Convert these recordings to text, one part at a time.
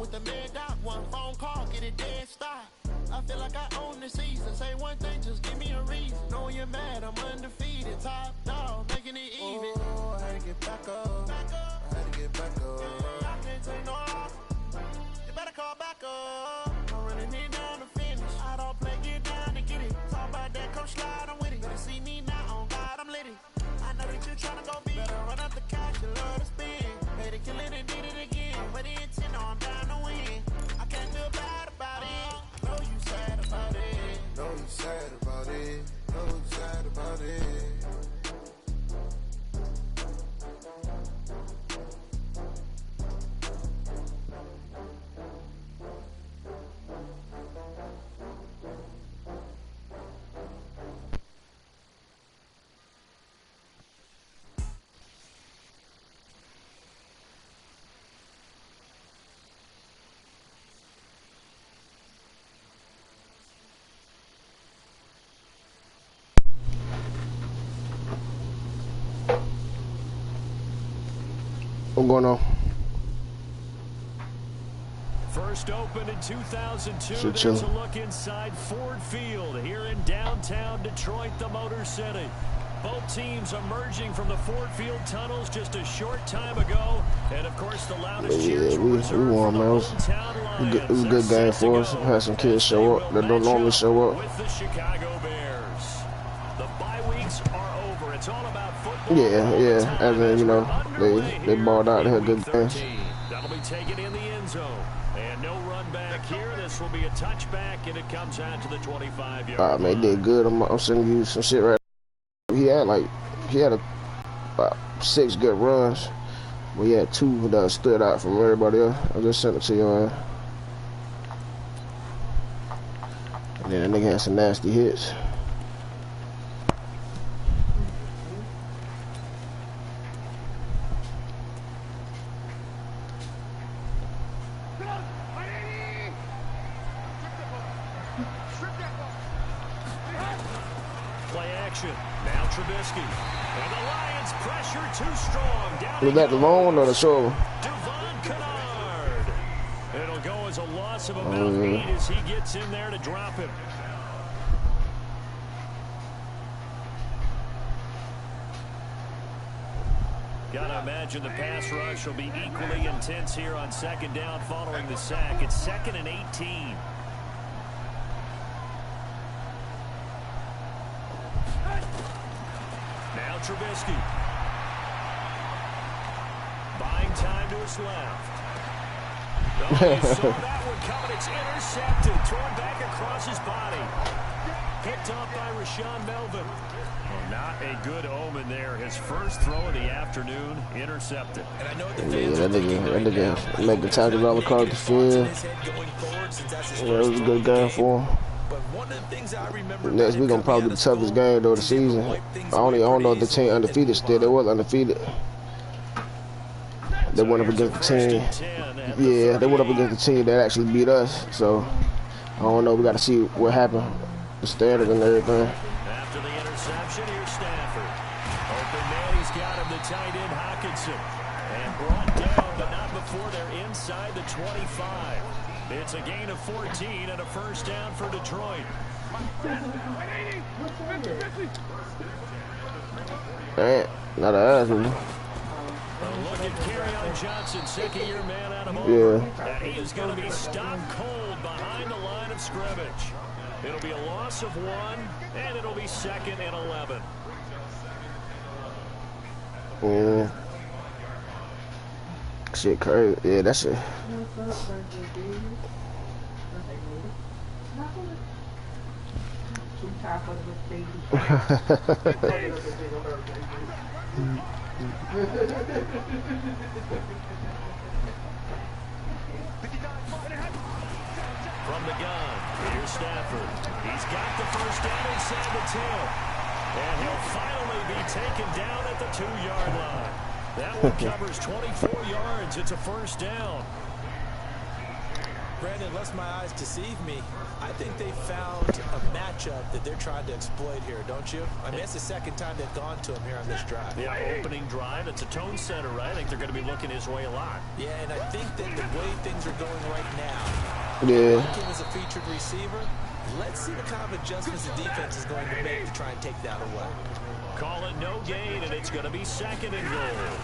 with the mid dot, one phone call, get it dead stop. I feel like I own the season. Say one thing, just give me a reason. Knowing you're mad, I'm undefeated. Top dog, making it even. Oh, I had to get back up. I had to get back up. I can't take no off. You better call back up. I'm running it down to finish. I don't play, get down to get it. Talk about that, come slide, I'm with it. Better see me now, on God, I'm lit it. I know that you're trying to go big. Better run up the cash, you love to spin. Pay to kill it and did it again. But the intent, no, I'm down to win. I can't feel bad about it. Know you sad about it. Know you sad about it. Know you sad about it. What's going on? First opened in 2002. There's a look inside Ford Field here in downtown Detroit, the Motor City. Both teams emerging from the Ford Field tunnels just a short time ago. And, of course, the loudest cheers were reserved for the hometown Lions. It was a good game for us. Had some kids show up that don't normally show up. With the Chicago Bears. The bye weeks are over. It's all about football. Yeah. As in, you know, they balled out. They had good games. That'll be taken in the end zone. And no run back here. This will be a touchback, and it comes out to the 25-yard line. Man, they did good. I'm sending you some shit right now. He had about 6 good runs, but he had 2 that stood out from everybody else. I just sent it to you. And then that nigga had some nasty hits. Now Trubisky. And the Lions pressure too strong. Down was that the long one or the short one? Devon Kennard. It'll go as a loss of about 8 as he gets in there to drop him. Gotta imagine the pass rush will be equally intense here on second down following the sack. It's 2nd and 18. Now Trubisky. Buying time to his left. Oh, you saw that one coming. It's intercepted. Torn back across his body. Picked off by Rashawn Melvin. Well, not a good omen there. His first throw of the afternoon intercepted. And I know that nigga make the tackles all across the field. Yeah, it was a good game for him. Next week gonna probably be the toughest game though of the season. I don't know if the team undefeated still. They was undefeated. They went up against the team. Yeah, they went up against the team that actually beat us. So I don't know. We got to see what happened. The standard and everything. After the interception, here's Stafford. Open man, he's got him. The tight end Hawkinson, and brought down, but not before they're inside the 25. It's a gain of 14 and a first down for Detroit. Man, not an ass one. Look at Kerryon Johnson, second-year man out of Auburn. Yeah. And he is going to be stopped cold behind the line of scrimmage. It'll be a loss of 1, and it'll be 2nd and 11. Yeah. Shit crazy. Yeah, that shit. From the gun, here's Stafford. He's got the first down inside the 10. And he'll finally be taken down at the 2-yard line. That one covers 24 yards. It's a first down. Brandon, unless my eyes deceive me, I think they found a matchup that they're trying to exploit here, don't you? I mean, it's the second time they've gone to him here on this drive. Yeah, opening drive. It's a tone setter, right? I think they're going to be looking his way a lot. Yeah, and I think that the way things are going right now, yeah, as a featured receiver, let's see what kind of adjustments the defense is going to make to try and take that away. Call it no gain, and it's going to be second and goal.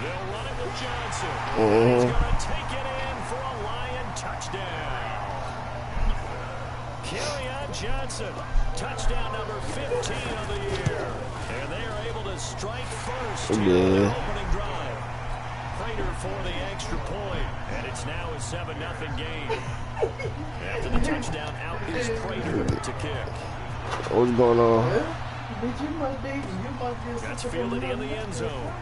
They'll run it with Johnson. He's going to take it in for a Lion touchdown. Kerryon Johnson, touchdown number 15 of the year. And they are able to strike first in the opening drive. Prater for the extra point, and it's now a 7-0 game. After the touchdown, out is Prater to kick. What's going on? That's fielded in the end zone.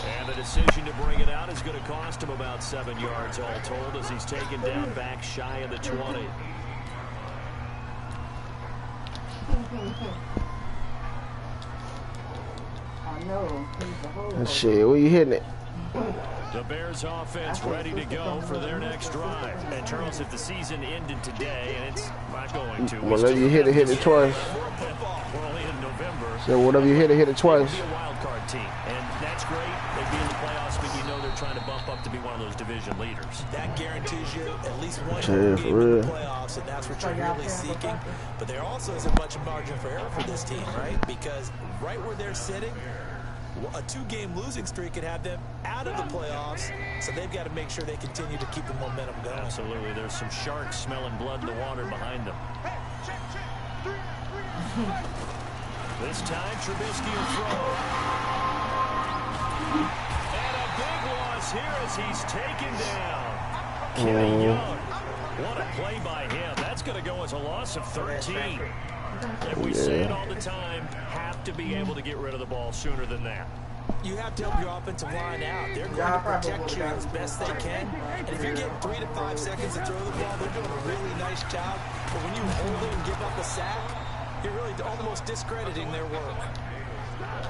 And the decision to bring it out is going to cost him about 7 yards all told as he's taken down back shy of the 20. I know. Shit, where you hitting it? The Bears offense ready to go for their next drive. And Charles, if the season ended today, and it's not going to. Whenever you hit it twice. We're only in November. So whatever you hit it twice. They'd be a wild card team, and that's great. They'd be in the playoffs, but you know they're trying to bump up to be one of those division leaders. That guarantees you at least one Yeah, game in the playoffs, and that's what you're really seeking. But there also isn't much margin for error for this team, right? Because right where they're sitting, a 2-game losing streak could have them out of the playoffs, so they've got to make sure they continue to keep the momentum going. Absolutely. There's some sharks smelling blood in the water behind them. This time, Trubisky will throw. And a big loss here as he's taken down. Kenny Young. What a play by him. That's going to go as a loss of 13. And we say it all the time, have to be able to get rid of the ball sooner than that. You have to help your offensive line out. They're going to protect you as best they can. And if you're getting 3 to 5 seconds to throw the ball, they're doing a really nice job. But when you hold it and give up a sack, you're really almost discrediting their work.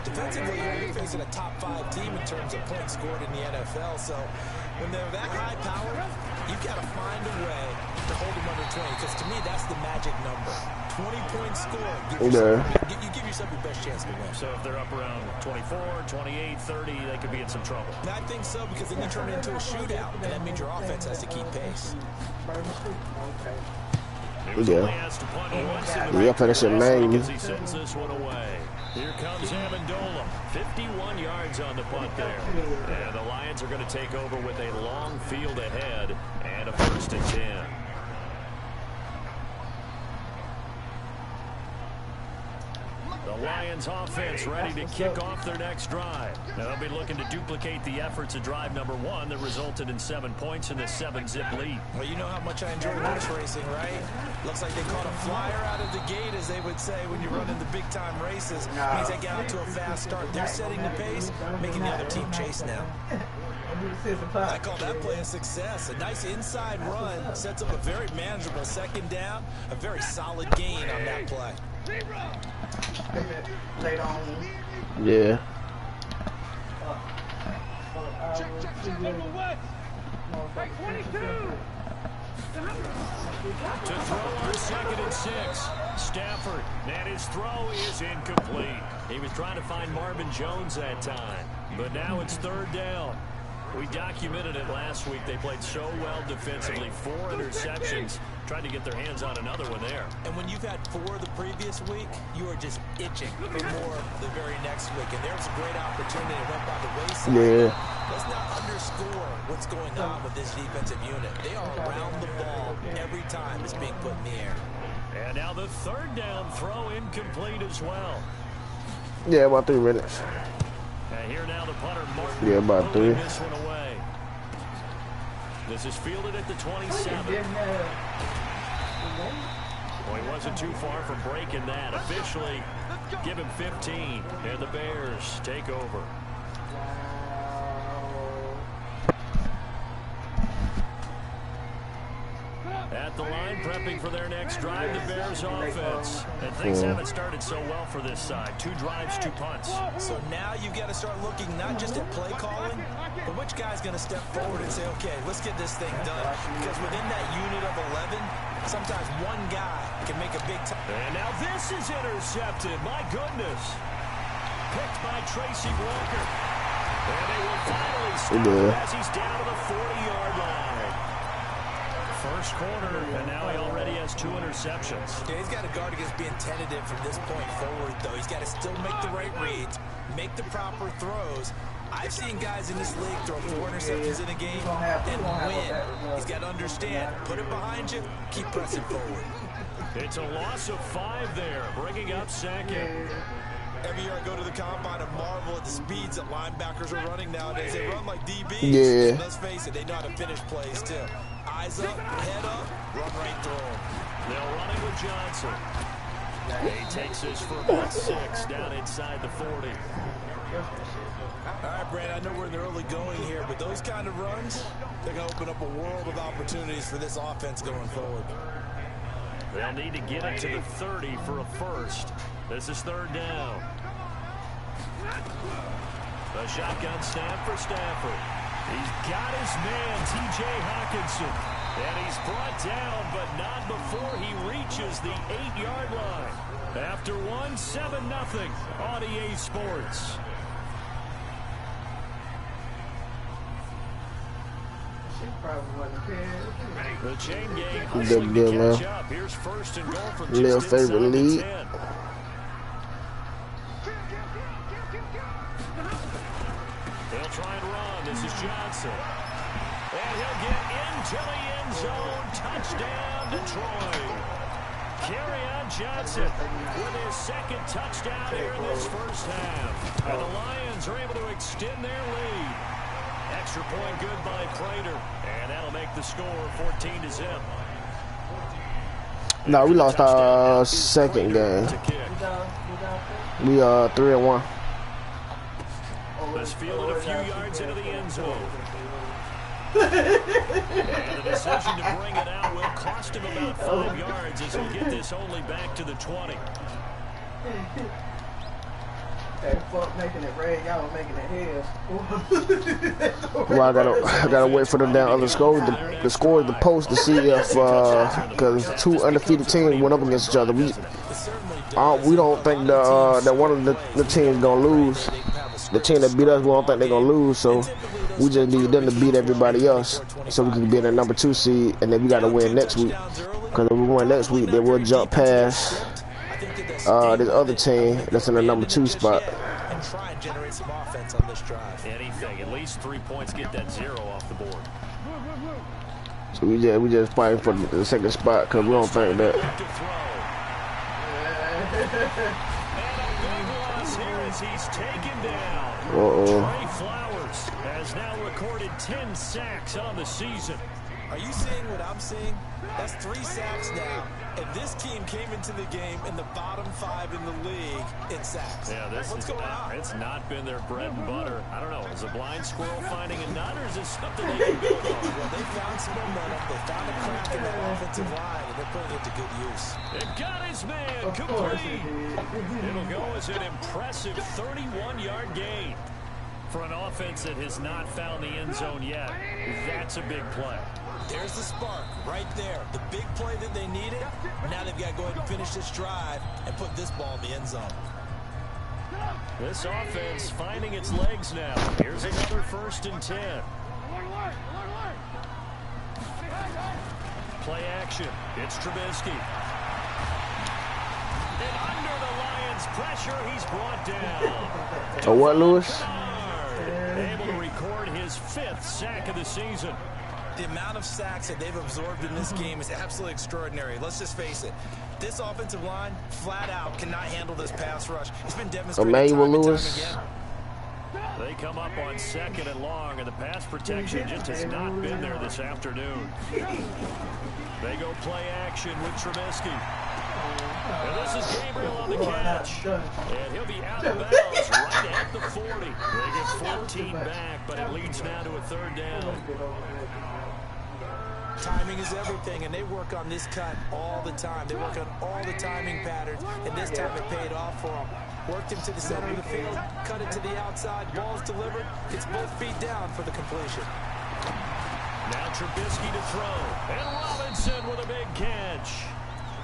Defensively, you're facing a top 5 team in terms of points scored in the NFL. So when they're that high powered, you've got to find a way to hold them under 20. Because to me, that's the magic number. 20-point score. You give yourself your best chance to win. So if they're up around 24, 28, 30, they could be in some trouble. And I think so, because then you turn it into a shootout, and that means your offense has to keep pace. Yeah, for this man. He sends this one away. Here comes Amendola. 51 yards on the punt there. And the Lions are going to take over with a long field ahead and a 1st and 10. The Lions offense ready to kick off their next drive. Now they'll be looking to duplicate the efforts of drive number 1 that resulted in 7 points in the 7-zip lead. Well, you know how much I enjoy horse racing, right? Looks like they caught a flyer out of the gate, as they would say when you run in the big-time races. Means they get out to a fast start. They're setting the pace, making the other team chase now. I call that play a success. A nice inside run sets up a very manageable 2nd down. A very solid gain on that play. Yeah. To throw on 2nd and 6. Stafford, and his throw is incomplete. He was trying to find Marvin Jones that time, but now it's 3rd down. We documented it last week. They played so well defensively. 4 interceptions. Tried to get their hands on another one there. And when you've had 4 the previous week, you are just itching for more the very next week. And there's a great opportunity that went by the wayside. Yeah. Let's not underscore what's going on with this defensive unit. They are around the ball every time it's being put in the air. And now the 3rd down throw incomplete as well. Yeah, about 3 minutes. And here now the punter, Martin. Yeah, about 3. This one away. This is fielded at the 27. Well, he wasn't too far from breaking that. Officially, give him 15. And the Bears take over. At the line, prepping for their next drive, the Bears offense. And things haven't started so well for this side. 2 drives, 2 punts. So now you've got to start looking not just at play calling, but which guy's going to step forward and say, okay, let's get this thing done. Because within that unit of 11, sometimes one guy can make a big time. And now this is intercepted. My goodness. Picked by Tracy Walker. And they will finally stop him as he's down to the 40-yard line. First quarter, and now he already has 2 interceptions. Yeah, he's got to guard against being tentative from this point forward, though. He's got to still make the right reads, make the proper throws. I've seen guys in this league throw 4 interceptions in a game and win. He's got to understand, put it behind you, keep pressing forward. It's a loss of 5 there, bringing up second. Every year I go to the combine and marvel at the speeds that linebackers are running nowadays. They run like DBs. Yeah. Let's face it, they know how to finish plays, too. Eyes up, head up, run right through them. They're running with Johnson. He takes this for about 6 down inside the 40. All right, Brad, I know we're in the early going here, but those kind of runs, they're going to open up a world of opportunities for this offense going forward. They'll need to get it to the 30 for a first. This is 3rd down. The shotgun snap for Stafford. He's got his man, T.J. Hawkinson. And he's brought down, but not before he reaches the 8-yard line. After 1, 7-0 on EA Sports. The chain gang hustling to catch up. Here's 1st and goal from Little just favorite inside the lead. 10. They'll try and run. This is Johnson. And he'll get into the end zone. Touchdown, Detroit. Kerryon Johnson with his 2nd touchdown here in this first half. And the Lions are able to extend their lead. Extra point good by Prater. And that'll make the score 14-0. No, we lost our 2nd game. We 3-1. This fielded a few yards into the end zone. And the decision to bring it out will cost him about 5 yards as he'll get this only back to the 20. Hey, fuck making it red, y'all making it hell. Well, I gotta wait for the damn other scores, the score of the post to see if because 2 undefeated teams went up against each other. We don't think that one of the teams gonna lose. The team that beat us, we don't think they're gonna lose. So we just need them to beat everybody else, so we can be in the number 2 seed, and then we gotta win next week. Because if we win next week, then we'll jump past this other team that's in the number 2 spot. And try and generate some offense on this drive. Anything, at least 3 points, get that 0 off the board. So we just fighting for the 2nd spot because we don't think that. He's taken down. Uh-oh. Trey Flowers has now recorded 10 sacks on the season. Are you seeing what I'm seeing? That's 3 sacks now, and this team came into the game in the bottom 5 in the league in sacks. Yeah, What's going on? It's not been their bread and butter. I don't know. Is a blind squirrel finding a nut, or is this something they can build on? Well, they found some momentum. They found a crack in that offensive line, and they're putting it to good use. It got his man complete. It'll go as an impressive 31-yard gain. For an offense that has not found the end zone yet, that's a big play. There's the spark right there. The big play that they needed. Now they've got to go ahead and finish this drive and put this ball in the end zone. This offense finding its legs now. Here's another 1st and 10. Play action. It's Trubisky. And under the Lions' pressure, he's brought down. Oh, what, Lewis? Able to record his 5th sack of the season. The amount of sacks that they've absorbed in this game is absolutely extraordinary. Let's just face it. This offensive line, flat out, cannot handle this pass rush. It's been demonstrated Emmanuel time and time Lewis. again. They come up on 2nd and long, and the pass protection just has not been there this afternoon. They go play action with Trubisky. And this is Gabriel on the catch. And he'll be out of bounds right at the 40. They get 14 back, but it leads now to a 3rd down. Timing is everything, and they work on this cut all the time. They work on all the timing patterns, and this time it paid off for them. Worked him to the center of the field, cut it to the outside, ball's delivered, it's both feet down for the completion. Now Trubisky to throw, and Robinson with a big catch.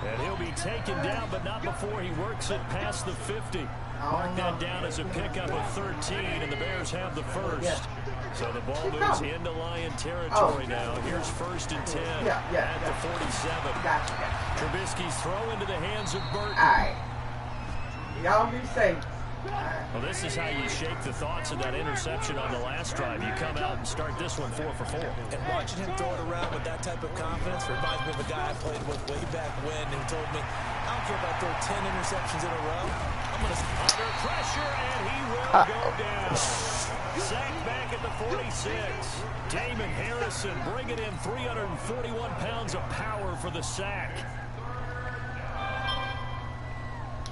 And he'll be taken down, but not before he works it past the 50. Mark that down as a pickup of 13, and the Bears have the first. So the ball moves into Lion territory now. Here's 1st and 10 at the 47. Trubisky's throw into the hands of Burton. All right. Y'all be safe. Well, this is how you shake the thoughts of that interception on the last drive. You come out and start this one 4 for 4. And watching him throw it around with that type of confidence reminds me of a guy I played with way back when who told me, I don't care if I throw 10 interceptions in a row. I'm going to under pressure, and he will go down. Sacked back at the 46. Damon Harrison bringing in 341 pounds of power for the sack.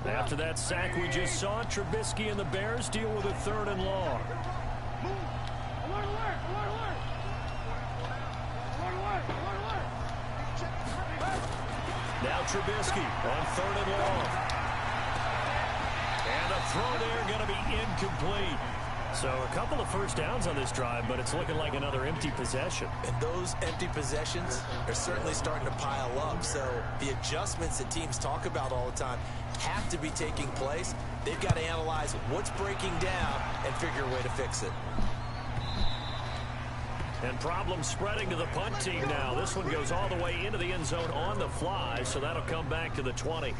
After that sack we just saw, Trubisky and the Bears deal with a 3rd and long. Now Trubisky on 3rd and long. And a throw there going to be incomplete. So a couple of first downs on this drive, but it's looking like another empty possession. And those empty possessions are certainly starting to pile up. So the adjustments that teams talk about all the time have to be taking place. They've got to analyze what's breaking down and figure a way to fix it. And problems spreading to the punt team now. This one goes all the way into the end zone on the fly, so that'll come back to the 20.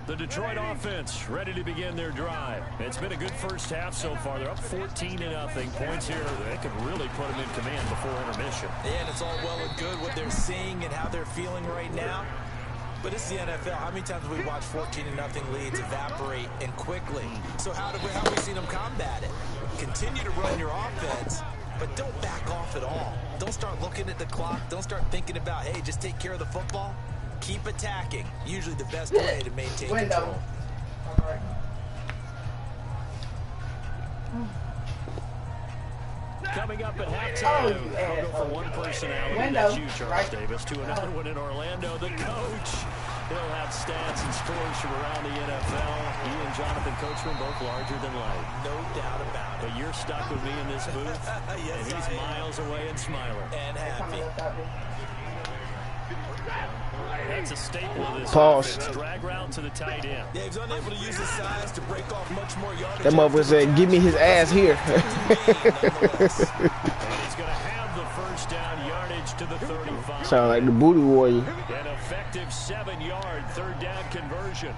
The Detroit offense ready to begin their drive. It's been a good first half so far. They're up 14-0. Points here. They could really put them in command before intermission. Yeah, and it's all well and good what they're seeing and how they're feeling right now. But it's the NFL. How many times have we watched 14-0 leads evaporate and quickly? So how have we seen them combat it? Continue to run your offense, but don't back off at all. Don't start looking at the clock. Don't start thinking about, hey, just take care of the football. Keep attacking. Usually the best way to maintain control. Coming up at halftime, we'll go from one personality, that's you, Charles Davis, to another one in Orlando. The coach, he'll have stats and scores from around the NFL. He and Jonathan Coachman both larger than life. No doubt about it. But you're stuck with me in this booth, yes, and he's miles away and smiling. And happy. That's a staple of this Pause. offense. Drag route to the tight end. Yeah, he's unable to use his size to break off much more yardage. That motherfucker said, give me his ass here. And he's going to have the first down yardage to the 35. Sound like the booty warrior. An effective 7-yard 3rd down conversion.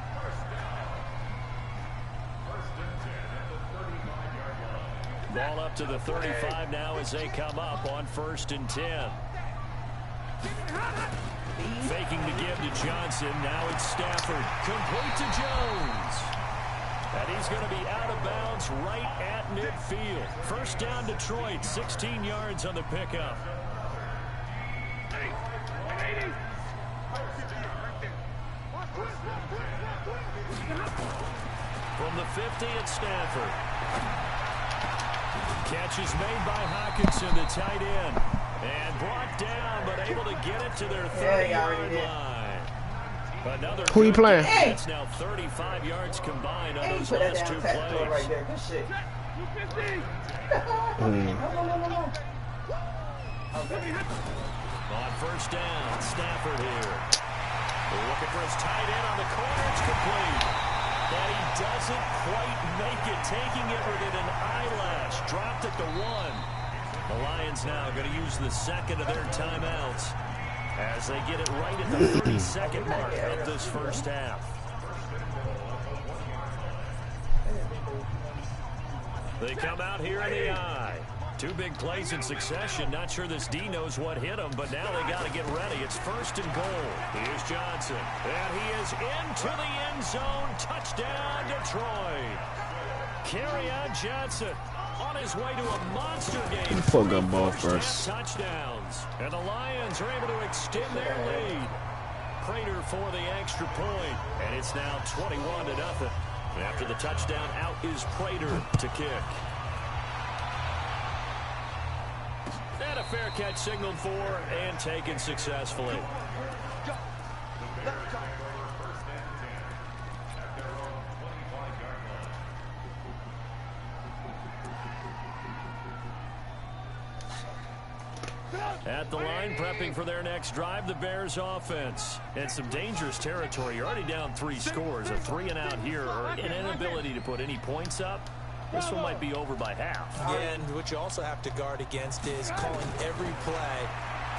Ball up to the 35 now as they come up on 1st and 10. Faking the give to Johnson. Now it's Stafford. Complete to Jones. And he's going to be out of bounds right at midfield. First down Detroit. 16 yards on the pickup. From the 50 at Stafford. Catch is made by Hockenson, the tight end. And brought down, but able to get it to their 30-yard line. Another Who you playing? It's now 35 yards combined on those last 2 plays. Right there. Good shit. On 1st down, Stafford here. Looking for his tight end on the corner. It's complete. But he doesn't quite make it. Taking it within an eyelash. Dropped it to 1. The Lions now going to use the second of their timeouts as they get it right at the 30-second mark of this first half. They come out here in the eye. 2 big plays in succession. Not sure this D knows what hit him, but now they got to get ready. It's 1st and goal. Here's Johnson. And he is into the end zone. Touchdown, Detroit. Kerryon Johnson on his way to a monster game. Fuck up ball first. Touchdowns. And the Lions are able to extend their lead. Prater for the extra point. And it's now 21-0. After the touchdown, out is Prater to kick. And a fair catch signaled for and taken successfully. At the line, prepping for their next drive, the Bears offense. And some dangerous territory. You're already down 3 scores. A 3-and-out here, or an inability to put any points up. This one might be over by half. Yeah, and what you also have to guard against is calling every play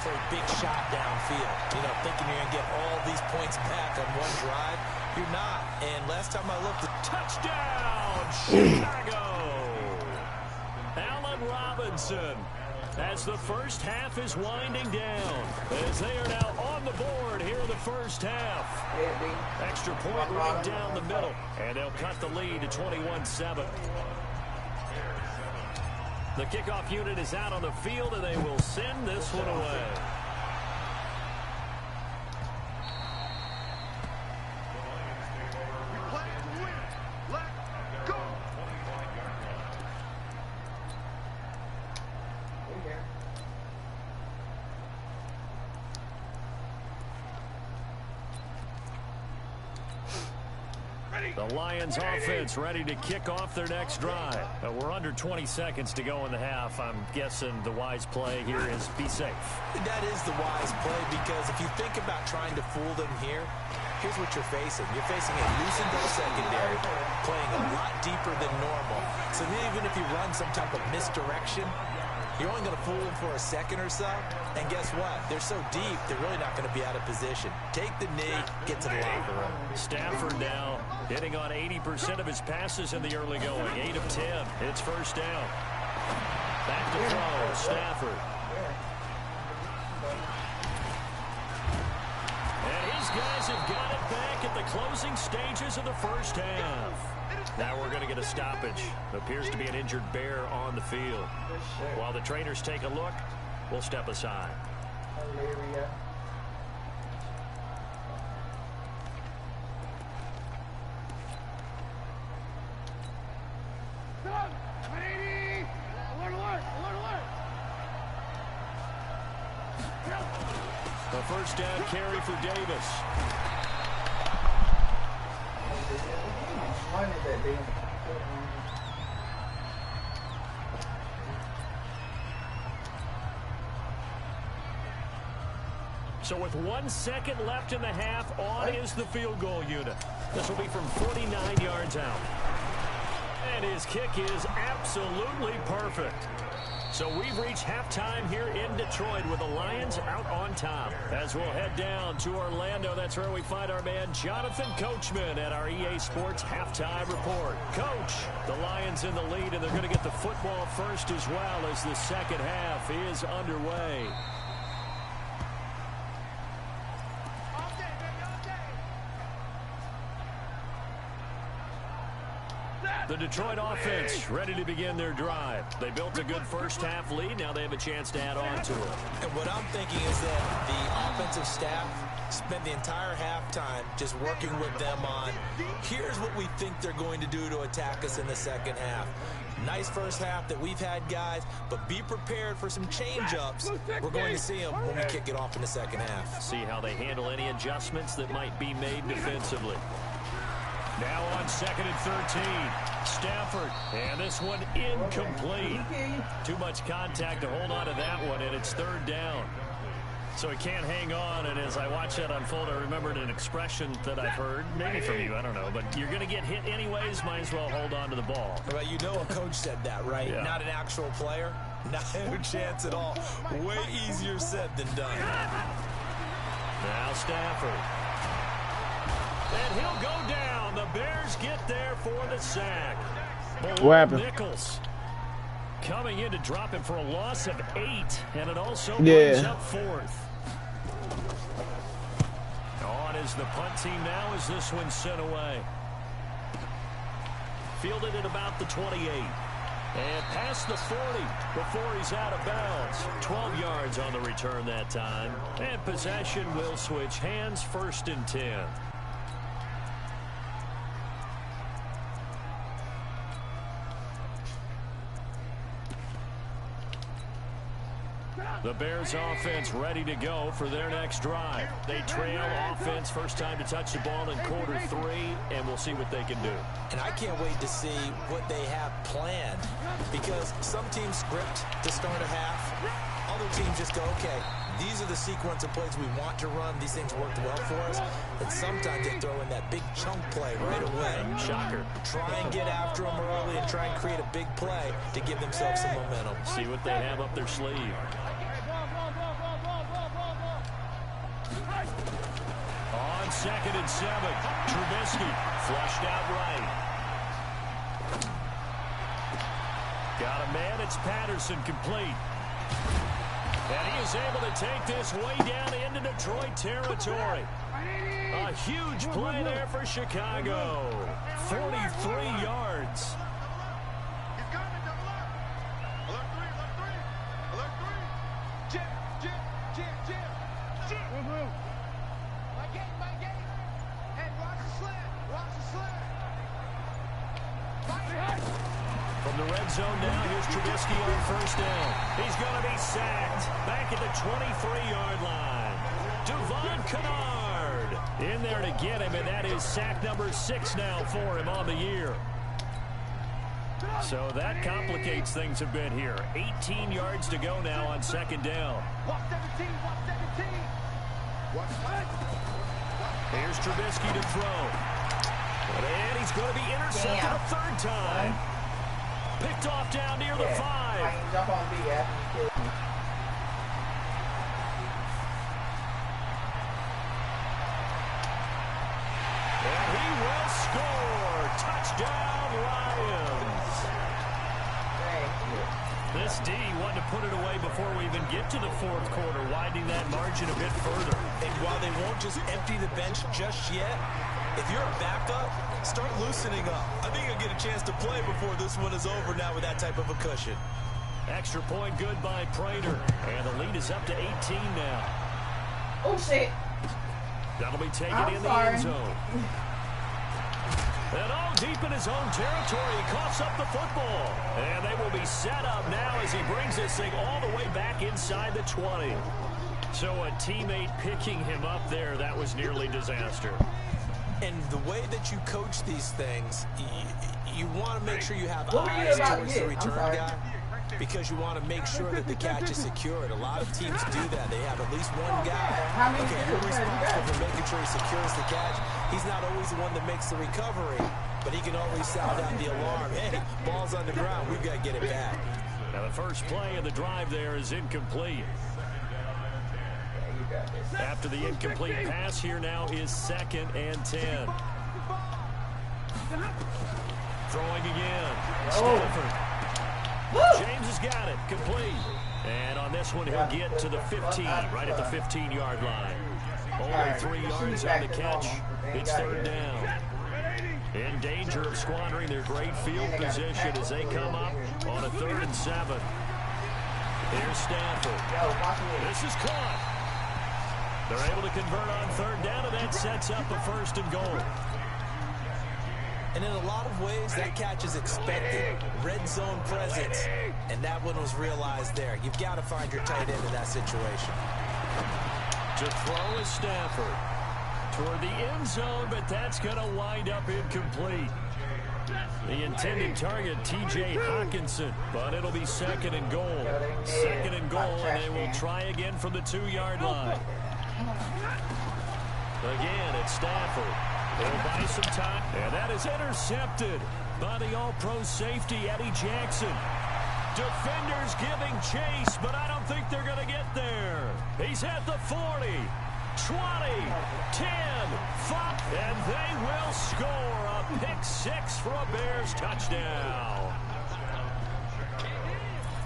for a big shot downfield. You know, thinking you're going to get all these points back on one drive. You're not. And last time I looked, the touchdown, Chicago! Allen Robinson. As the first half is winding down, as they are now on the board here in the first half. Extra point right down the middle, and they'll cut the lead to 21-7. The kickoff unit is out on the field, and they will send this one away. The Lions offense ready to kick off their next drive. We're under 20 seconds to go in the half. I'm guessing the wise play here is be safe. That is the wise play, because if you think about trying to fool them here, here's what you're facing. You're facing a loosened up secondary, playing a lot deeper than normal. So even if you run some type of misdirection, you're only going to fool them for a second or so. And guess what? They're so deep, they're really not going to be out of position. Take the knee, get to the locker room. Stafford now hitting on 80% of his passes in the early going. 8 of 10. It's first down. Back to throw. Stafford. And his guys have got it back at the closing stages of the first half. Now we're going to get a stoppage. Appears to be an injured Bear on the field. While the trainers take a look, we'll step aside. The first down carry for Davis. So with 1 second left in the half, on is the field goal unit. This will be from 49 yards out. And his kick is absolutely perfect. So we've reached halftime here in Detroit with the Lions out on top. As we'll head down to Orlando, that's where we find our man Jonathan Coachman at our EA Sports Halftime Report. Coach, the Lions in the lead, and they're going to get the football first as well as the second half is underway. The Detroit offense ready to begin their drive. They built a good first half lead. Now they have a chance to add on to it. And what I'm thinking is that the offensive staff spent the entire halftime just working with them on, here's what we think they're going to do to attack us in the second half. Nice first half that we've had, guys, but be prepared for some change-ups. We're going to see them when we kick it off in the second half. See how they handle any adjustments that might be made defensively. Now on 2nd and 13, Stafford, and this one incomplete. Too much contact to hold on to that one, and it's 3rd down. So he can't hang on, and as I watch that unfold, I remembered an expression that I've heard, maybe from you, I don't know, but you're going to get hit anyways, might as well hold on to the ball. Well, you know a coach said that, right? Yeah. Not an actual player. No chance at all. Way easier said than done. Now Stafford. And he'll go down. The Bears get there for the sack. What happened? Nichols coming in to drop him for a loss of 8, and it also brings up 4th. On is the punt team now as this one's sent away. Fielded at about the 28. And past the 40 before he's out of bounds. 12 yards on the return that time. And possession will switch hands, 1st and 10. The Bears offense ready to go for their next drive. They trail offense, first time to touch the ball in Q3, and we'll see what they can do. And I can't wait to see what they have planned, because some teams script to start a half. Other teams just go, okay, these are the sequence of plays we want to run. These things worked well for us. And sometimes they throw in that big chunk play right away. Shocker. Try and get after them early and try and create a big play to give themselves some momentum. See what they have up their sleeve. On 2nd and 7, Trubisky flushed out right. Got a man, it's Patterson, complete. And he is able to take this way down into Detroit territory. A huge play there for Chicago. 43 yards. From the red zone now, here's Trubisky on first down. He's going to be sacked back at the 23-yard line. Devon Kennard in there to get him, and that is sack number 6 now for him on the year. So that complicates things a bit here. 18 yards to go now on 2nd down. Here's Trubisky to throw. And he's going to be intercepted a 3rd time. Picked off down near the 5. I can jump on B after you kill me. And he will score. Touchdown, Lions. This D wanted to put it away before we even get to the 4th quarter, widening that margin a bit further. And while they won't just empty the bench just yet, if you're a backup, start loosening up. I think you'll get a chance to play before this one is over now with that type of a cushion. Extra point good by Prater. And the lead is up to 18 now. Oh, shit. That'll be taken in the end zone. And all deep in his own territory, he coughs up the football. And they will be set up now as he brings this thing all the way back inside the 20. So a teammate picking him up there, that was nearly disaster. And the way that you coach these things, you want to make sure you have eyes towards the return guy, because you want to make sure that the catch is secured. A lot of teams do that. They have at least one guy. Okay, you're responsible for making sure he secures the catch. He's not always the one that makes the recovery, but he can always sound out the alarm. Hey, ball's on the ground. We've got to get it back. Now the first play of the drive there is incomplete. After the incomplete pass, here now is 2nd and 10. Throwing again. Stafford. James has got it. Complete. And on this one, he'll get to the 15, right at the 15-yard line. Only 3 yards on the catch. It's 3rd down. In danger of squandering their great field position as they come up on a 3rd and 7. Here's Stafford. This is caught. They're able to convert on 3rd down, and that sets up a 1st and goal. And in a lot of ways, that catch is expected. Red zone presence, and that one was realized there. You've got to find your tight end in that situation. To throw is Stafford toward the end zone, but that's going to wind up incomplete. The intended target, T.J. Hawkinson, but it'll be 2nd and goal. 2nd and goal, and they will try again from the 2-yard line. Again, it's Stafford. They'll buy some time, and that is intercepted by the all-pro safety, Eddie Jackson. Defenders giving chase, but I don't think they're going to get there. He's at the 40, 20, 10, 5, and they will score a pick-6 for a Bears touchdown.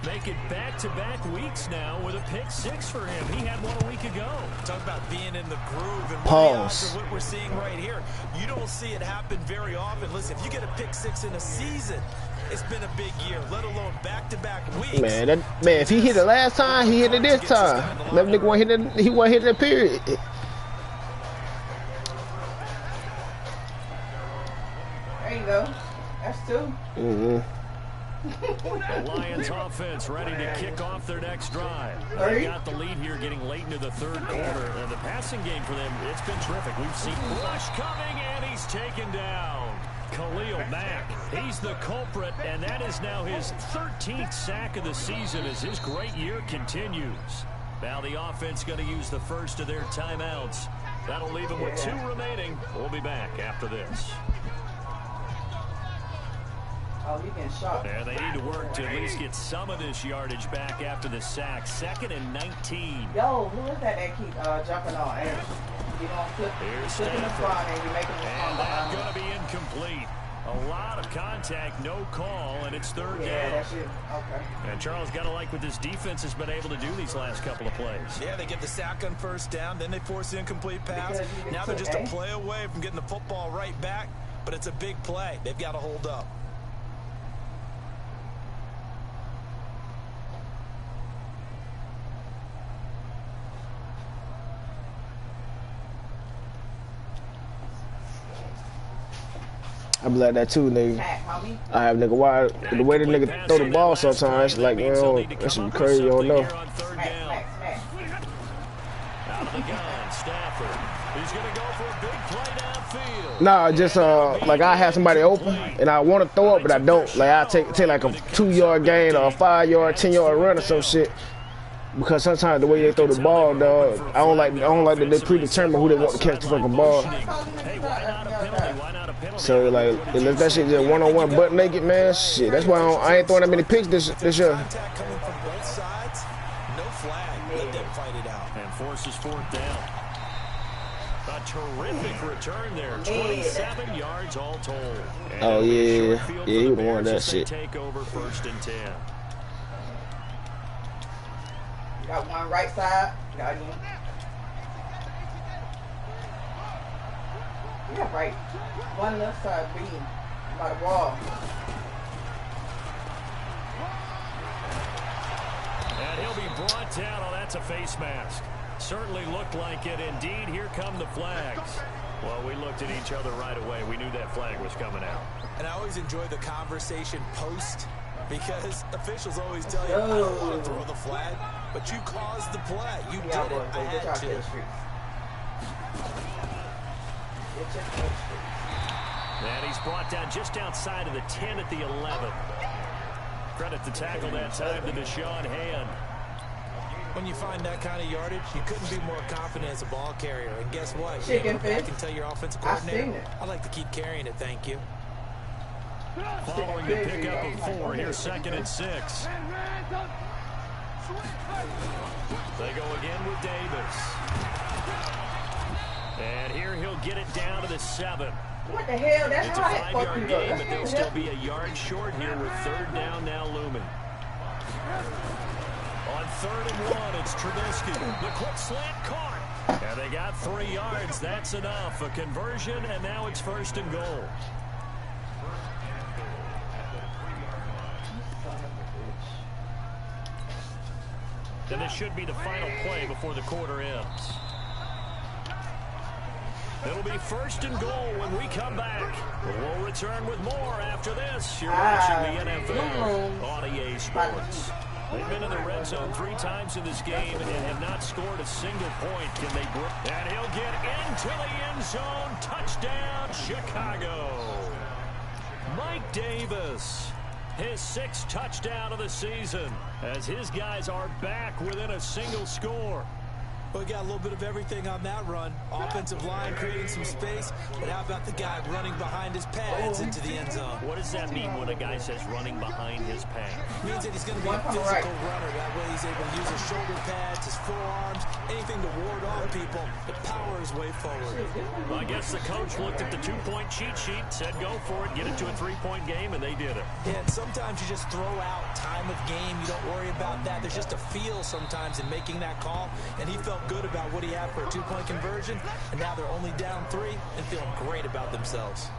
Make it back-to-back weeks now with a pick-6 for him. He had one a week ago. Talk about being in the groove and Pause. what we're seeing right here. You don't see it happen very often. Listen, if you get a pick-6 in a season, it's been a big year, let alone back-to-back weeks. Man, if he hit it last time, he hit it this time. That nigga wasn't hitting it, he wasn't hitting it, period. There you go. That's 2. Mm-hmm. The Lions offense ready to kick off their next drive. They got the lead here getting late into the third quarter. And the passing game for them, it's been terrific. We've seen Rush coming, and he's taken down. Khalil Mack, he's the culprit, and that is now his 13th sack of the season as his great year continues. Now the offense going to use the first of their timeouts. That'll leave them with 2 remaining. We'll be back after this. Oh, he getting shot. And they need to work to at least get some of this yardage back after the sack. 2nd and 19. Yo, who is that keep jumping on? And you don't flip in the front and you make him and that's going to be incomplete. A lot of contact, no call, and it's 3rd down. That's it. Okay. And Charles got to like what this defense has been able to do these last couple of plays. Yeah, they get the sack on 1st down, then they force the incomplete pass. Now they're just a play away from getting the football right back, but it's a big play. They've got to hold up. I be like that too, nigga. I have nigga why the way the nigga throw the ball sometimes, like, you know, that should be crazy, you don't know. Out of the gun, Stafford. He's gonna go for a big play downfield. Nah, just like I have somebody open and I want to throw it, but I don't. Like I take like a 2-yard gain or a 5-yard, 10-yard run or some shit. Because sometimes the way they throw the ball, dog, I don't like that they predetermine who they want to catch the fucking ball. So like, unless that shit just one-on-one butt naked, man, shit. That's why I ain't throwing that many picks this year. Contact coming from both sides, no flag. Let them fight it out. And forces 4th down. A terrific return there, 27 yards all told. And oh yeah, he would have won that shit. Take over 1st and 10. Got one right side. Got him. Yeah, right. One left side being by the wall. And he'll be brought down. Oh, that's a face mask. Certainly looked like it. Indeed, here come the flags. Well, we looked at each other right away. We knew that flag was coming out. And I always enjoy the conversation post, because officials always tell you, I don't want to throw the flag, but you caused the play. You did it. I had to. And he's brought down just outside of the 10 at the 11. Credit the tackle that time to Deshaun Hand. When you find that kind of yardage, you couldn't be more confident as a ball carrier. And guess what? Chicken fish. I can tell your offensive coordinator, I'd like to keep carrying it, thank you. Following the pickup of 4, here's 2nd and 6. They go again with Davis. And here he'll get it down to the 7. What the hell? That's it's a how 5-yard game, but they'll still be a yard short here with 3rd down now looming. On 3rd and 1, it's Trubisky. The quick slant caught. And they got 3 yards. That's enough. A conversion, and now it's 1st and goal. Then this should be the final play before the quarter ends. It'll be 1st and goal when we come back. We'll return with more after this. You're watching the NFL on EA Sports. They've been in the red zone 3 times in this game and have not scored a single point. Can they break? And he'll get into the end zone. Touchdown, Chicago. Mike Davis, his 6th touchdown of the season, as his guys are back within a single score. Well, we got a little bit of everything on that run. Offensive line creating some space, but how about the guy running behind his pads into the end zone? What does that mean when a guy says running behind his pads? It means that he's going to be a physical runner. That way he's able to use his shoulder pads, his forearms, anything to ward off people. The power is way forward. Well, I guess the coach looked at the 2-point cheat sheet, said go for it, get it to a 3-point game, and they did it. Yeah, and sometimes you just throw out time of game. You don't worry about that. There's just a feel sometimes in making that call, and he felt good about what he had for a 2-point conversion, and now they're only down 3 and feeling great about themselves.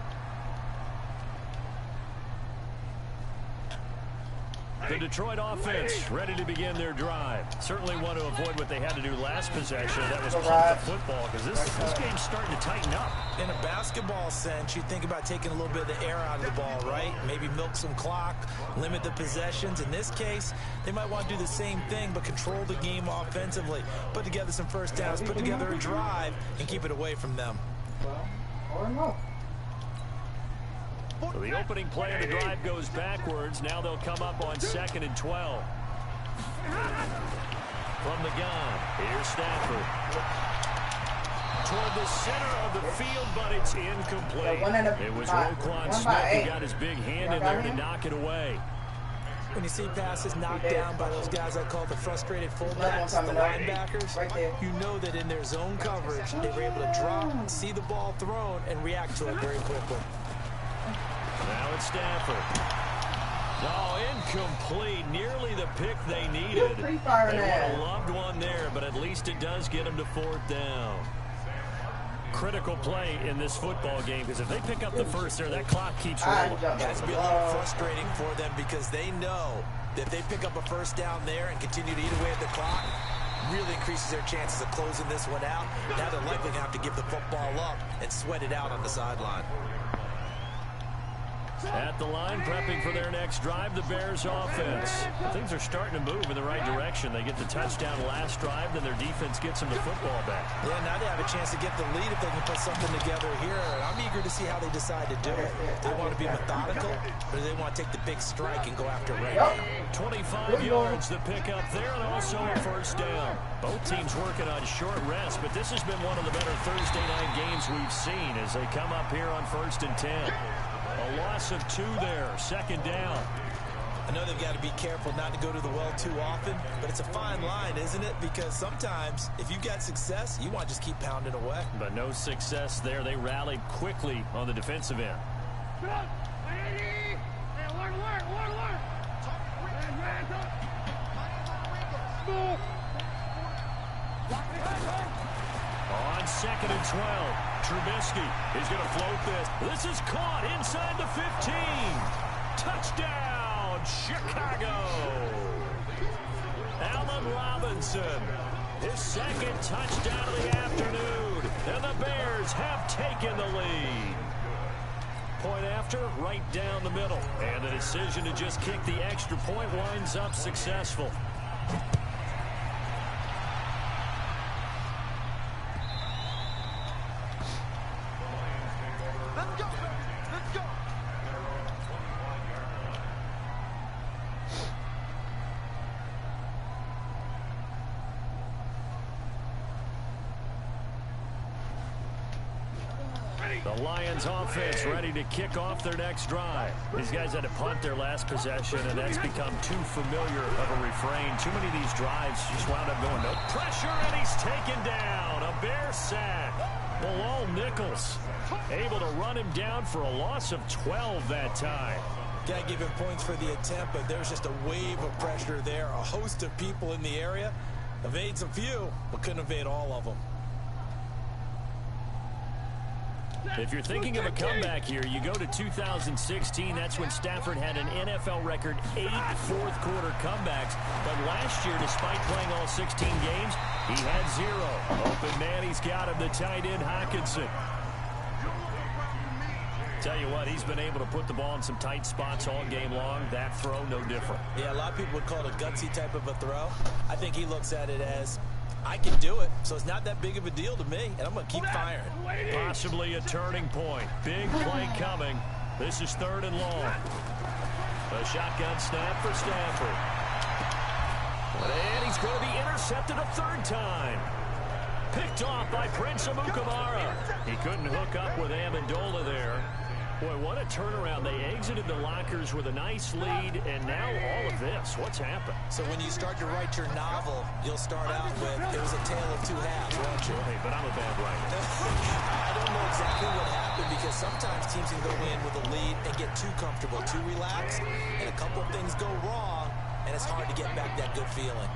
The Detroit offense ready to begin their drive. Certainly want to avoid what they had to do last possession. That was pump the football because this game's starting to tighten up. In a basketball sense, you think about taking a little bit of the air out of the ball, right? Maybe milk some clock, limit the possessions. In this case, they might want to do the same thing but control the game offensively. Put together some first downs, put together a drive, and keep it away from them. Or no. So the opening play of the drive goes backwards. Now they'll come up on 2nd and 12. From the gun, here's Stafford. Toward the center of the field, but it's incomplete. It was Roquan Smith who got his big hand in there to knock it away. When you see passes knocked down by those guys I call the frustrated fullbacks, the linebackers, you know that in their zone coverage, they were able to drop, see the ball thrown, and react to it very quickly. Now it's Stafford. Oh, incomplete. Nearly the pick they needed. They would have loved one there, but at least it does get them to 4th down. Critical play in this football game because if they pick up the first there, that clock keeps rolling. It has to be a little frustrating for them because they know that if they pick up a first down there and continue to eat away at the clock, really increases their chances of closing this one out. Now they're likely going to have to give the football up and sweat it out on the sideline. At the line, prepping for their next drive, the Bears offense. Things are starting to move in the right direction. They get the touchdown last drive, then their defense gets them the football back. Yeah, now they have a chance to get the lead if they can put something together here. I'm eager to see how they decide to do it. They want to be methodical, or they want to take the big strike and go after right now. 25 yards to pick up there, and also a first down. Both teams working on short rest, but this has been one of the better Thursday night games we've seen as they come up here on 1st and 10. A loss of 2 there, 2nd down. I know they've got to be careful not to go to the well too often, but it's a fine line, isn't it? Because sometimes, if you've got success, you want to just keep pounding away. But no success there. They rallied quickly on the defensive end. On 2nd and 12, Trubisky is going to float this. This is caught inside the 15. Touchdown, Chicago. Allen Robinson, his 2nd touchdown of the afternoon. And the Bears have taken the lead. Point after, right down the middle. And the decision to just kick the extra point winds up successful. The Lions offense ready to kick off their next drive. These guys had to punt their last possession, and that's become too familiar of a refrain. Too many of these drives just wound up going no pressure, and he's taken down. A Bear sack. Bilal Nichols able to run him down for a loss of 12 that time. Got to give him points for the attempt, but there's just a wave of pressure there. A host of people in the area. Evades a few, but couldn't evade all of them. If you're thinking of a comeback here, you go to 2016. That's when Stafford had an NFL record 8 fourth-quarter comebacks. But last year, despite playing all 16 games, he had 0. Open man, he's got him, the tight end, Hockenson. Tell you what, he's been able to put the ball in some tight spots all game long. That throw, no different. Yeah, a lot of people would call it a gutsy type of a throw. I think he looks at it as, I can do it, so it's not that big of a deal to me, and I'm going to keep firing. Possibly a turning point. Big play coming. This is 3rd and long. A shotgun snap for Stafford. And he's going to be intercepted a 3rd time. Picked off by Prince Amukamara. He couldn't hook up with Amendola there. Boy, what a turnaround. They exited the lockers with a nice lead, and now all of this. What's happened? So when you start to write your novel, you'll start out with, it was a tale of 2 halves, won't you? Hey, but I'm a bad writer. I don't know exactly what happened because sometimes teams can go in with a lead and get too comfortable, too relaxed, and a couple of things go wrong, and it's hard to get back that good feeling.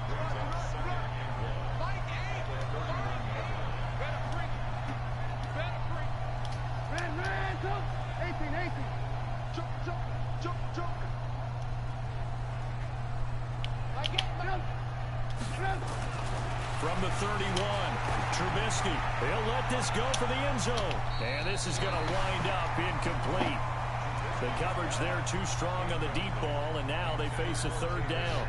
the 31. Trubisky, he'll let this go for the end zone. And this is going to wind up incomplete. The coverage there too strong on the deep ball, and now they face a third down.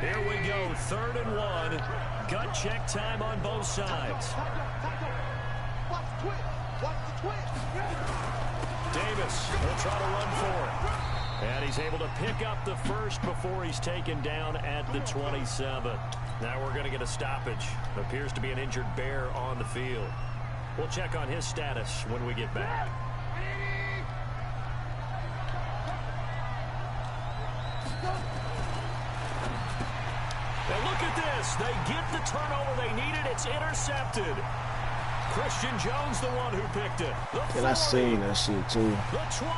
Here we go, 3rd and 1. Gut check time on both sides. Davis will try to run for it. And he's able to pick up the first before he's taken down at the 27. Now we're going to get a stoppage. Appears to be an injured Bear on the field. We'll check on his status when we get back. And look at this. They get the turnover they needed. It's intercepted. Christian Jones, the one who picked it. And I seen that shit too. The 20,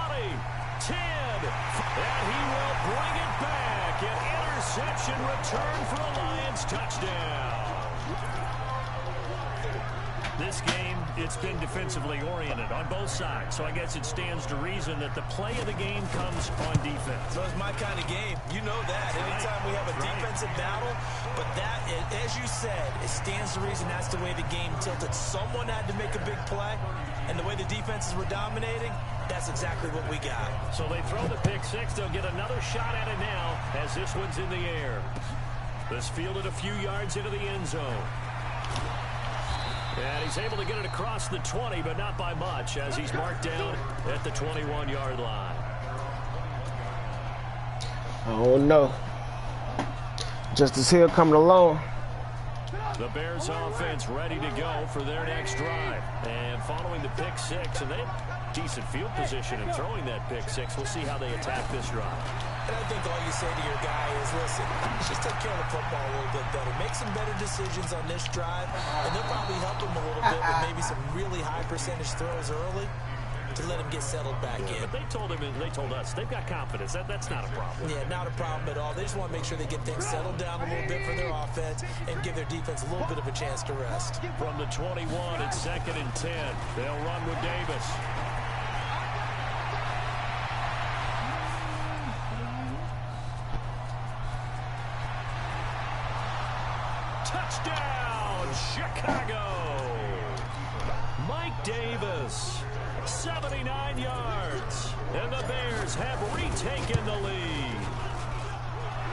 10, and he will bring it back. An interception return for a Lions touchdown. This game, it's been defensively oriented on both sides, so I guess it stands to reason that the play of the game comes on defense. So it's my kind of game. You know that. Anytime we have a defensive battle, but that, as you said, it stands to reason that's the way the game tilted. Someone had to make a big play, and the way the defenses were dominating, that's exactly what we got. So they throw the pick six. They'll get another shot at it now as this one's in the air. This fielded a few yards into the end zone. And he's able to get it across the 20, but not by much, as he's marked down at the 21-yard line. Oh, no. Justice Hill coming along. The Bears offense ready to go for their next drive. And following the pick six, and they have decent field position in throwing that pick six. We'll see how they attack this drive. And I think all you say to your guy is, listen, just take care of the football a little bit better. Make some better decisions on this drive, and they'll probably help him a little bit with maybe some really high percentage throws early to let him get settled back in. But they told him, and they told us, they've got confidence. That's not a problem. Yeah, not a problem at all. They just want to make sure they get things settled down a little bit for their offense and give their defense a little bit of a chance to rest. From the 21, it's 2nd and 10. They'll run with Davis. Touchdown, Chicago! Mike Davis, 79 yards, and the Bears have retaken the lead.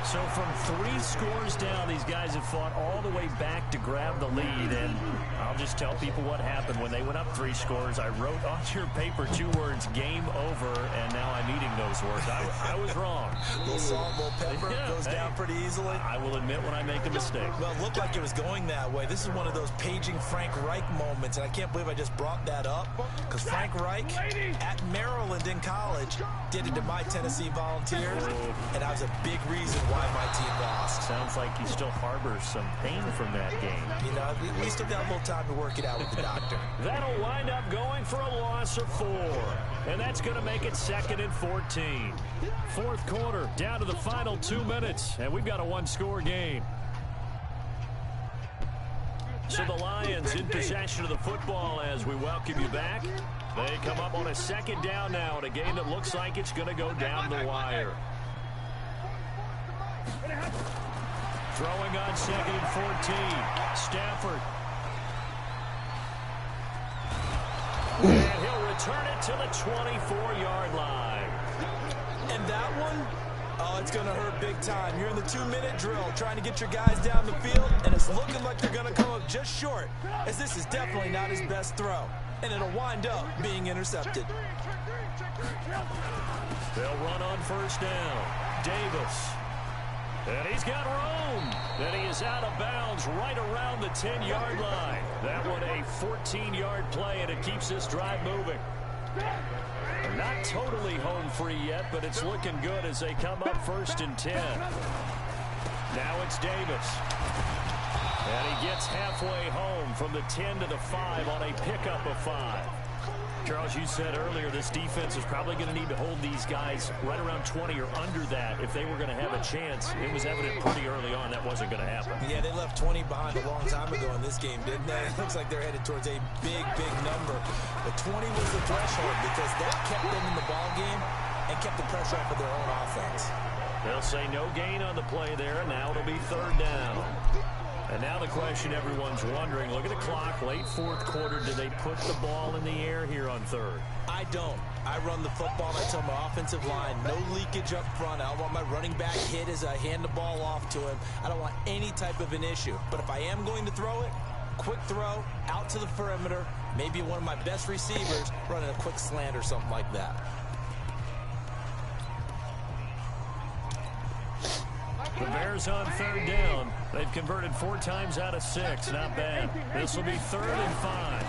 So from 3 scores down, these guys have fought all the way back to grab the lead, and I'll just tell people what happened when they went up 3 scores. I wrote on your paper 2 words, game over, and now I'm eating those words. I was wrong. A little salt, a little pepper, goes down pretty easily. I will admit when I make a mistake. Well, it looked like it was going that way. This is one of those paging Frank Reich moments, and I can't believe I just brought that up, because Frank Reich at Maryland in college did it to my Tennessee Volunteers, and that was a big reason why my team lost. Sounds like he still harbors some pain from that game. You know, we still got a little time to work it out with the doctor. That'll wind up going for a loss of 4. And that's going to make it 2nd and 14. 4th quarter, down to the final 2 minutes. And we've got a 1-score game. So the Lions in possession of the football as we welcome you back. They come up on a 2nd down now in a game that looks like it's going to go down the wire. Throwing on 2nd and 14. Stafford. And he'll return it to the 24-yard line. And that one, oh, it's going to hurt big time. You're in the 2-minute drill trying to get your guys down the field, and it's looking like they're going to come up just short, as this is definitely not his best throw. And it'll wind up being intercepted. They'll run on 1st down. Davis. And he's got room. And he is out of bounds right around the 10-yard line. That one a 14-yard play, and it keeps this drive moving. Not totally home free yet, but it's looking good as they come up 1st and 10. Now it's Davis. And he gets halfway home from the 10 to the 5 on a pickup of 5. Charles, you said earlier this defense is probably going to need to hold these guys right around 20 or under that if they were going to have a chance. It was evident pretty early on that wasn't going to happen. Yeah, they left 20 behind a long time ago in this game, didn't they? It looks like they're headed towards a big, big number. But 20 was the threshold because that kept them in the ball game and kept the pressure off of their own offense. They'll say no gain on the play there, and now it'll be 3rd down. And now the question everyone's wondering, look at the clock, late fourth quarter, do they put the ball in the air here on third? I don't. I run the football. I tell my offensive line, no leakage up front. I don't want my running back hit as I hand the ball off to him. I don't want any type of an issue. But if I am going to throw it, quick throw, out to the perimeter, maybe one of my best receivers running a quick slant or something like that. The Bears on third down. They've converted 4 times out of 6. Not bad. This will be 3rd and 5.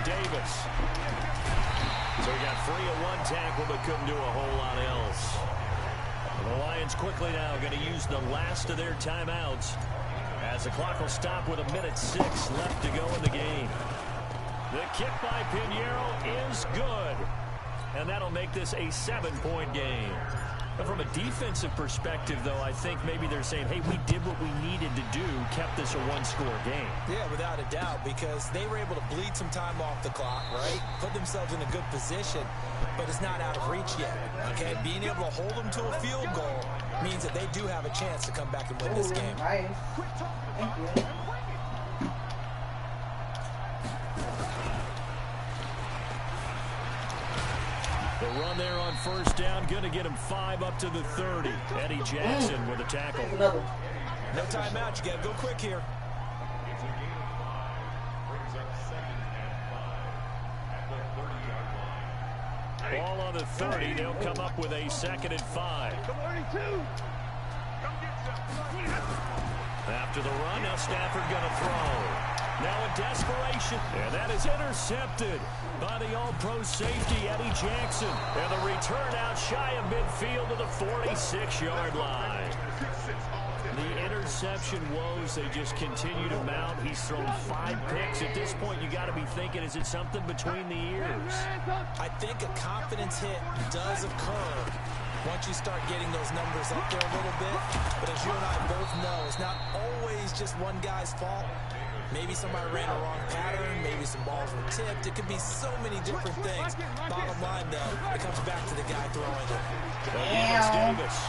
Davis. So he got free of one tackle but couldn't do a whole lot else. The Lions quickly now going to use the last of their timeouts as the clock will stop with 1:06 left to go in the game. The kick by Pinheiro is good. And that'll make this a 7-point game. But from a defensive perspective, though, I think maybe they're saying, hey, we did what we needed to do, kept this a 1-score game. Yeah, without a doubt, because they were able to bleed some time off the clock, right? Put themselves in a good position, but it's not out of reach yet, okay? Being able to hold them to a field goal means that they do have a chance to come back and win this game. Nice. Thank you. The run there on first down, going to get him 5 up to the 30. Eddie Jackson with a tackle. No timeout. You got to go quick here. Ball on the 30. They'll come up with a 2nd and 5. After the run, now Stafford going to throw. Now in desperation, and that is intercepted by the all-pro safety, Eddie Jackson. And the return out shy of midfield to the 46-yard line. The interception woes, they just continue to mount. He's thrown 5 picks. At this point, you got to be thinking, is it something between the ears? I think a confidence hit does occur once you start getting those numbers up there a little bit. But as you and I both know, it's not always just one guy's fault. Maybe somebody ran a wrong pattern. Maybe some balls were tipped. It could be so many different things. Bottom line, though, it comes back to the guy throwing it. Damn. Davis.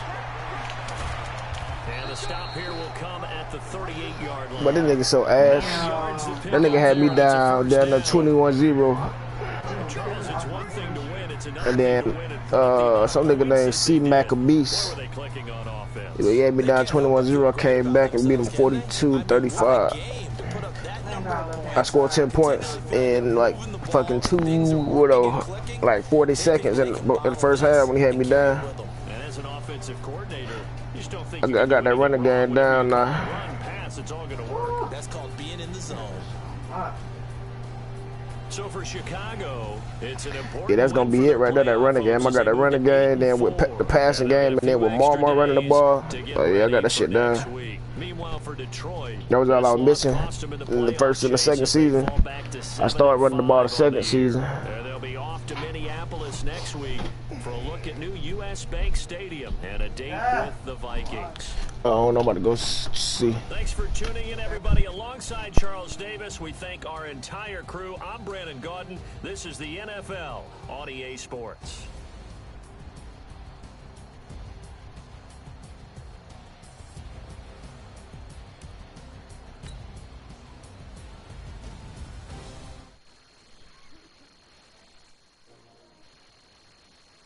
And the stop here will come at the 38-yard line. But this nigga so ass. That nigga had me down there 21-0. And then some nigga named C. Maccabees. He had me down 21-0. I came back and beat him 42-35. I scored 10 points in like fucking 40 seconds in the first half when he had me down. And as an offensive coordinator, you still think I got that running game down now. Run, pass, it's all going to work. That's called being in the zone. So for Chicago, it's an important. Yeah, that's gonna be it right there. That running game. I got that running game, then with the passing game, and then with Marmar running the ball. Oh yeah, I got that shit done. Meanwhile, for Detroit, that was all I was missing in the first and the second season. I started running the ball the second season. They'll be off to Minneapolis next week for a look at new U.S. Bank Stadium and a date with the Vikings. I don't know about to go see. Thanks for tuning in, everybody. Alongside Charles Davis, we thank our entire crew. I'm Brandon Gaudin. This is the NFL on EA Sports.